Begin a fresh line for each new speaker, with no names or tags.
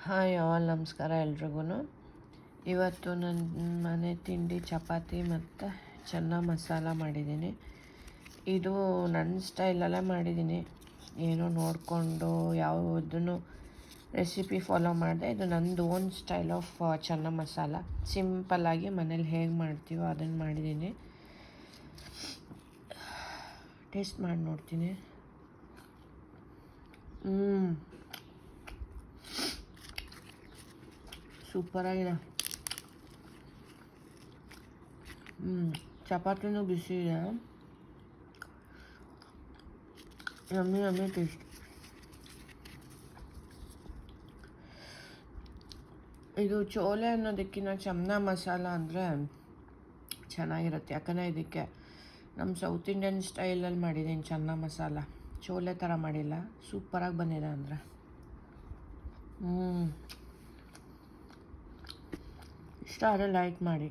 Hi all, ನಮಸ್ಕಾರ ಎಲ್ರಿಗೂ. ಇವತ್ತು ನನ್ನ ಮನೆ ತಿಂಡಿ ಚಪಾತಿ ಮತ್ತು ಚೆನ್ನ ಮಸಾಲ ಮಾಡಿದ್ದೀನಿ. ಇದು ನನ್ನ ಸ್ಟೈಲಲ್ಲೇ ಮಾಡಿದ್ದೀನಿ, ಏನೋ ನೋಡಿಕೊಂಡು ಯಾವುದನ್ನು ರೆಸಿಪಿ ಫಾಲೋ ಮಾಡಿದೆ. ಇದು ನಂದು ಓನ್ ಸ್ಟೈಲ್ ಆಫ್ ಚೆನ್ನ ಮಸಾಲ. ಸಿಂಪಲ್ಲಾಗಿ ಮನೇಲಿ ಹೇಗೆ ಮಾಡ್ತೀವೋ ಅದನ್ನು ಮಾಡಿದ್ದೀನಿ. ಟೇಸ್ಟ್ ಮಾಡಿ ನೋಡ್ತೀನಿ. ಸೂಪರಾಗಿದೆ. ಚಪಾತಿನೂ ಬಿಸಿ ಇದೆ. Yummy taste. ಇದು ಚೋಲೆ ಅನ್ನೋದಕ್ಕಿಂತ ಚೆನ್ನ ಮಸಾಲ ಅಂದರೆ ಚೆನ್ನಾಗಿರುತ್ತೆ. ಯಾಕಂದರೆ ಇದಕ್ಕೆ ನಮ್ಮ ಸೌತ್ ಇಂಡಿಯನ್ ಸ್ಟೈಲಲ್ಲಿ ಮಾಡಿದ್ದೀನಿ ಚೆನ್ನ ಮಸಾಲ. ಚೋಲೆ ಥರ ಮಾಡಿಲ್ಲ. ಸೂಪರಾಗಿ ಬಂದಿದೆ ಅಂದರೆ. ಇಷ್ಟ ಆದರೆ ಲೈಕ್ ಮಾಡಿ.